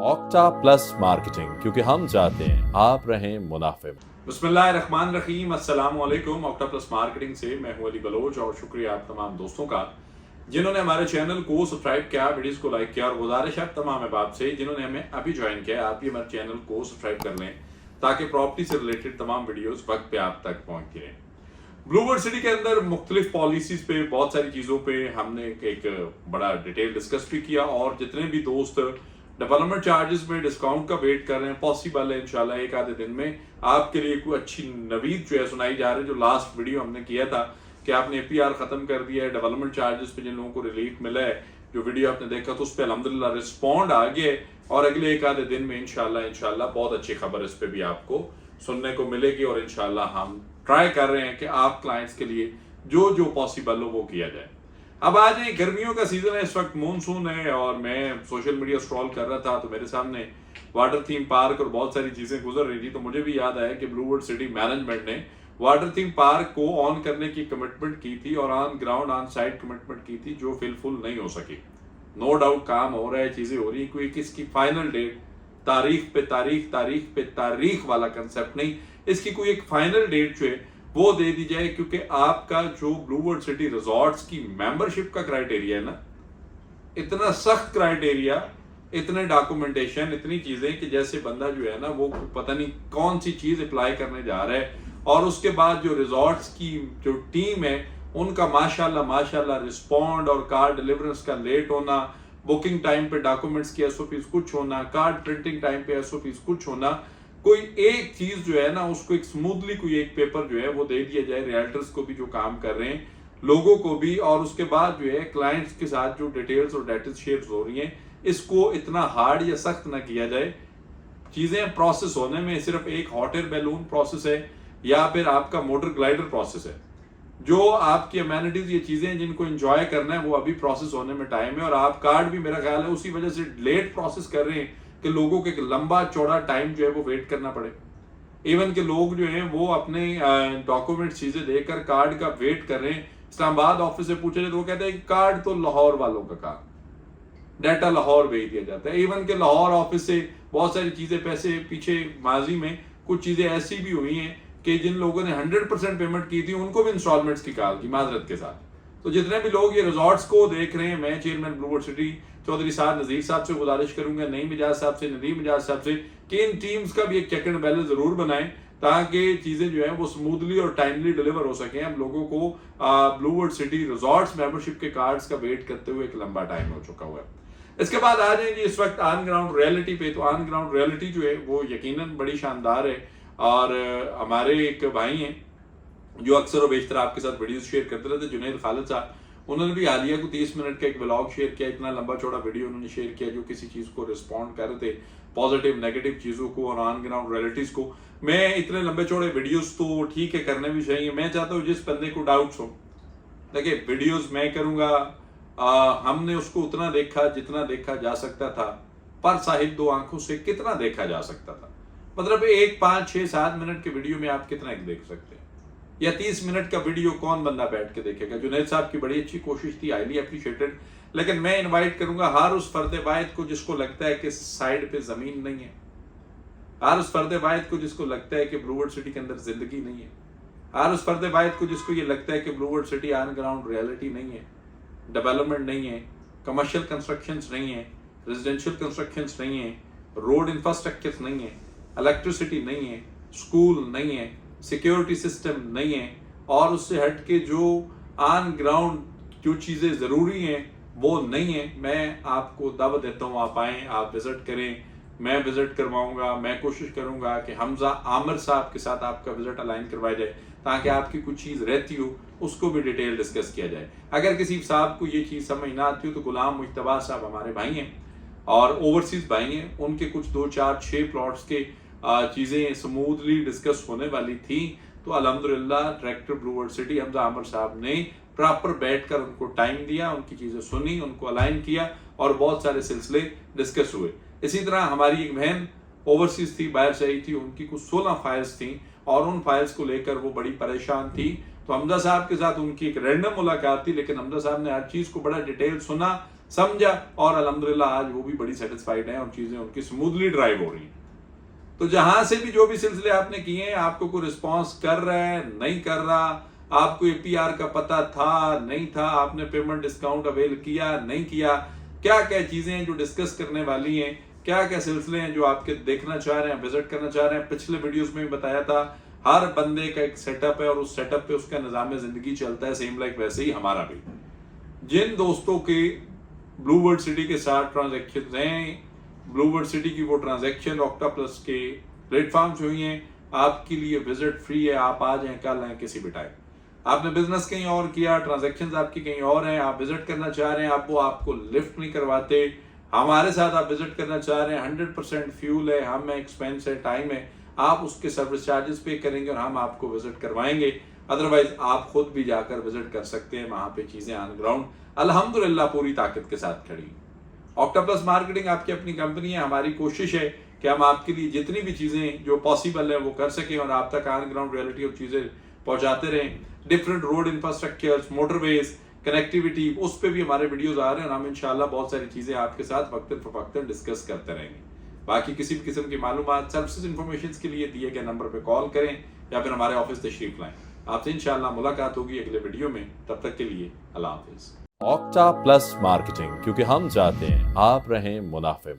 Octa plus marketing, क्योंकि हम चाहते हैं आप रहें मुनाफे में। बिस्मिल्लाहिर्रहमानिर्रहीम, अस्सलाम वालेकुम। ऑक्टा प्लस मार्केटिंग से मैं हूं अली बलोच और शुक्रिया आप तमाम दोस्तों का जिन्होंने हमारे चैनल को सब्सक्राइब किया, वीडियोस को लाइक किया। और गुजारिश है तमाम अहबाब से जिन्होंने हमें अभी ज्वाइन किया, आप भी हमारे चैनल को सब्सक्राइब कर लें ताकि प्रॉपर्टी से रिलेटेड तमाम वीडियोस वक्त पे आप तक पहुंचती रहें। ब्लूवर्ड सिटी के अंदर मुख्तलिफ पॉलिसीज पे, बहुत सारी चीज़ों पे हमने एक बड़ा डिटेल डिस्कस भी किया। और जितने भी दोस्त डेवलपमेंट चार्जेस में डिस्काउंट का वेट कर रहे हैं, पॉसिबल है इंशाल्लाह एक आधे दिन में आपके लिए कोई अच्छी नवीद जो है सुनाई जा रही है। जो लास्ट वीडियो हमने किया था कि आपने APR खत्म कर दिया है, डेवलपमेंट चार्जेस पे जिन लोगों को रिलीफ मिला है, जो वीडियो आपने देखा तो उस पर अल्हम्दुलिल्लाह रिस्पॉन्ड आ गया है। और अगले एक आधे दिन में इंशाल्लाह बहुत अच्छी खबर इस पर भी आपको सुनने को मिलेगी। और इंशाल्लाह हम ट्राई कर रहे हैं कि आप क्लाइंट्स के लिए जो जो पॉसिबल हो वो किया जाए। अब आज ये गर्मियों का सीजन है, इस वक्त मॉनसून है और मैं सोशल मीडिया स्क्रॉल कर रहा था तो मेरे सामने वाटर थीम पार्क और बहुत सारी चीजें गुजर रही थी। तो मुझे भी याद आया कि ब्लूवर्ड सिटी मैनेजमेंट ने वाटर थीम पार्क को ऑन करने की कमिटमेंट की थी और on ground on site commitment की थी, जो फिलफुल नहीं हो सकी। नो डाउट काम हो रहा है, चीजें हो रही है, कोई किसकी फाइनल डेट, तारीख पे तारीख वाला कंसेप्ट नहीं, इसकी कोई एक फाइनल डेट जो है वो दे दी जाए। क्योंकि आपका जो ब्लूवर्ड सिटी रिजॉर्ट्स की मेंबरशिप का क्राइटेरिया है ना, इतना सख्त क्राइटेरिया, इतने डॉक्यूमेंटेशन, इतनी चीजें कि जैसे बंदा जो है ना वो पता नहीं कौन सी चीज अप्लाई करने जा रहा है। और उसके बाद जो रिजॉर्ट्स की जो टीम है उनका माशाल्लाह रिस्पॉन्ड और कार्ड डिलीवरेंस का लेट होना, बुकिंग टाइम पे डॉक्यूमेंट्स की SOPs कुछ होना, कार्ड प्रिंटिंग टाइम पे SOPs कुछ होना, कोई एक चीज जो है ना उसको एक स्मूथली कोई एक पेपर जो है वो दे दिया जाए रियल्टर्स को भी जो काम कर रहे हैं, लोगों को भी। और उसके बाद जो है क्लाइंट्स के साथ जो डिटेल्स और डेटा शेयर्स हो रही हैं, इसको इतना हार्ड या सख्त ना किया जाए। चीजें प्रोसेस होने में सिर्फ एक हॉट एयर बैलून प्रोसेस है या फिर आपका मोटर ग्लाइडर प्रोसेस है। जो आपकी अमेनिटीज, ये चीजें जिनको एंजॉय करना है वो अभी प्रोसेस होने में टाइम है। और आप कार्ड भी मेरा ख्याल है उसी वजह से लेट प्रोसेस कर रहे हैं कि लोगों के लंबा चौड़ा टाइम जो है वो वेट करना पड़े। इवन के लोग जो हैं वो अपने डॉक्यूमेंट चीजें देकर कार्ड का वेट कर रहे हैं। इस्लामाबाद ऑफिस से पूछे तो वो कहते हैं कार्ड तो लाहौर वालों का काम, डाटा लाहौर भेज दिया जाता है। इवन के लाहौर ऑफिस से बहुत सारी चीजें, पैसे पीछे माजी में कुछ चीजें ऐसी भी हुई हैं कि जिन लोगों ने 100% पेमेंट की थी उनको भी इंस्टॉलमेंट्स की कॉल की माजरत के साथ। तो जितने भी लोग ये रिजॉर्ट्स को देख रहे हैं, मैं चेयरमैन ब्लूवर्ड सिटी चौधरी साहब नजीर साहब से गुजारिश करूंगा, नईम मिजाज साहब से, नदीम मिजाज साहब से, कि इन टीम्स का भी एक चेक एंड बैलेंस जरूर बनाएं ताकि चीजें जो है वो स्मूथली और टाइमली डिलीवर हो सके। हम लोगों को ब्लूवर्ड सिटी रिजॉर्ट्स मेंबरशिप के कार्ड्स का वेट करते हुए एक लंबा टाइम हो चुका हुआ है। इसके बाद आ जाएंगे इस वक्त ऑन ग्राउंड रियलिटी पे। तो ऑन ग्राउंड रियलिटी जो है वो यकीनन बड़ी शानदार है। और हमारे एक भाई हैं जो अक्सर और बेशतर आपके साथ वीडियोस शेयर करते रहते, जुनैद खालिद साहब, उन्होंने भी हालिया को 30 मिनट का एक व्लॉग शेयर किया। इतना लंबा चौड़ा वीडियो उन्होंने शेयर किया जो किसी चीज को रिस्पॉन्ड कर रहे थे, पॉजिटिव नेगेटिव चीजों को और ऑन ग्राउंड रियलिटीज को। मैं इतने लंबे चौड़े वीडियोस तो ठीक है करने भी चाहिए, मैं चाहता हूँ जिस बंदे को डाउट्स हो, देखिए वीडियोस मैं करूंगा, हमने उसको उतना देखा जितना देखा जा सकता था, पर साहिब दो आंखों से कितना देखा जा सकता था। मतलब एक 5, 6, 7 मिनट के वीडियो में आप कितना देख सकते हैं, या 30 मिनट का वीडियो कौन बंदा बैठ के देखेगा। जुनैद साहब की बड़ी अच्छी कोशिश थी, हाईली अप्रिशिएटेड। लेकिन मैं इनवाइट करूंगा हर उस फर्द वाहिद को जिसको लगता है कि साइड पे जमीन नहीं है, हर उस फर्द वाहिद को जिसको लगता है कि ब्लूवर्ड सिटी के अंदर जिंदगी नहीं है, हर उस फर्द वाहिद को जिसको ये लगता है कि ब्लूवर्ड सिटी ऑन ग्राउंड रियलिटी नहीं है, डेवलपमेंट नहीं है, कमर्शियल कंस्ट्रक्शंस नहीं है, रेजिडेंशियल कंस्ट्रक्शंस नहीं है, रोड इंफ्रास्ट्रक्चर नहीं है, इलेक्ट्रिसिटी नहीं है, स्कूल नहीं है, सिक्योरिटी सिस्टम नहीं है, और उससे हट के जो ऑन ग्राउंड जो चीज़ें ज़रूरी हैं वो नहीं है। मैं आपको दावत देता हूँ, आप आएँ, आप विज़िट करें, मैं विज़िट करवाऊँगा। मैं कोशिश करूँगा कि हमजा आमिर साहब के साथ आपका विज़िट अलाइन करवाया जाए ताकि आपकी कुछ चीज़ रहती हो उसको भी डिटेल डिस्कस किया जाए। अगर किसी साहब को ये चीज़ समझ ना आती हो तो गुलाम मुश्तबा साहब हमारे भाई हैं और ओवरसीज भाई हैं, उनके कुछ 2, 4, 6 प्लॉट्स के चीज़ें स्मूथली डिस्कस होने वाली थी। तो अल्हम्दुलिल्लाह डायरेक्टर ब्लूवर्ड सिटी हमजा आमिर साहब ने प्रॉपर बैठकर उनको टाइम दिया, उनकी चीज़ें सुनी, उनको अलाइन किया और बहुत सारे सिलसिले डिस्कस हुए। इसी तरह हमारी एक बहन ओवरसीज थी, बाहर से आई थी, उनकी कुछ 16 फाइल्स थी और उन फाइल्स को लेकर वो बड़ी परेशान थी। तो हमजा साहब के साथ उनकी एक रैंडम मुलाकात थी, लेकिन हमजा साहब ने हर चीज़ को बड़ा डिटेल सुना, समझा और अल्हम्दुलिल्लाह आज वो भी बड़ी सेटिस्फाइड हैं और चीज़ें उनकी स्मूथली ड्राइव हो रही हैं। तो जहां से भी जो भी सिलसिले आपने किए हैं, आपको कोई रिस्पॉन्स कर रहा है, नहीं कर रहा, आपको एपीआर का पता था, नहीं था, आपने पेमेंट डिस्काउंट अवेल किया, नहीं किया, क्या क्या चीजें हैं जो डिस्कस करने वाली हैं, क्या क्या सिलसिले हैं जो आपके देखना चाह रहे हैं, विजिट करना चाह रहे हैं। पिछले वीडियोस में भी बताया था, हर बंदे का एक सेटअप है और उस सेटअप पे उसका निजाम जिंदगी चलता है, सेम लाइक वैसे ही हमारा भी। जिन दोस्तों के ब्लूबर्ड सिटी के साथ ट्रांजेक्शन हैं, ब्लूबर्ड सिटी की वो ट्रांजैक्शन ऑक्टा प्लस के प्लेटफॉर्म से हुई हैं, आपके लिए विजिट फ्री है। आप आ जाएं, कल आए, किसी भी टाइम। आपने बिजनेस कहीं और किया, ट्रांजैक्शंस आपकी कहीं और हैं, आप विजिट करना चाह रहे हैं, आपको लिफ्ट नहीं करवाते, हमारे साथ आप विजिट करना चाह रहे हैं, 100% फ्यूल है, हम है, एक्सपेंस है, टाइम है, आप उसके सर्विस चार्जेस पे करेंगे और हम आपको विजिट करवाएंगे। अदरवाइज आप खुद भी जाकर विजिट कर सकते हैं, वहां पे चीजें ऑन ग्राउंड अल्हम्दुलिल्लाह पूरी ताकत के साथ खड़ी। ऑक्टा प्लस मार्केटिंग आपकी अपनी कंपनी है, हमारी कोशिश है कि हम आपके लिए जितनी भी चीजें जो पॉसिबल है वो कर सकें और आप तक ऑन ग्राउंड रियलिटी और चीजें पहुंचाते रहें। Different road infrastructure, motorways, connectivity, उस पर भी हमारे वीडियोस आ रहे हैं और हम इंशाल्लाह बहुत सारी चीजें आपके साथ वक्तन फवक्तन डिस्कस करते रहेंगे। बाकी किसी भी किस्म की मालूमात, सर्विसेज, इंफॉर्मेशन के लिए दिए गए नंबर पर कॉल करें या फिर हमारे ऑफिस तशरीफ लाएं। आपसे इंशाल्लाह मुलाकात होगी अगले वीडियो में, तब तक के लिए अल्लाह हाफिज। ऑक्टा प्लस मार्केटिंग, क्योंकि हम चाहते हैं आप रहें मुनाफे में।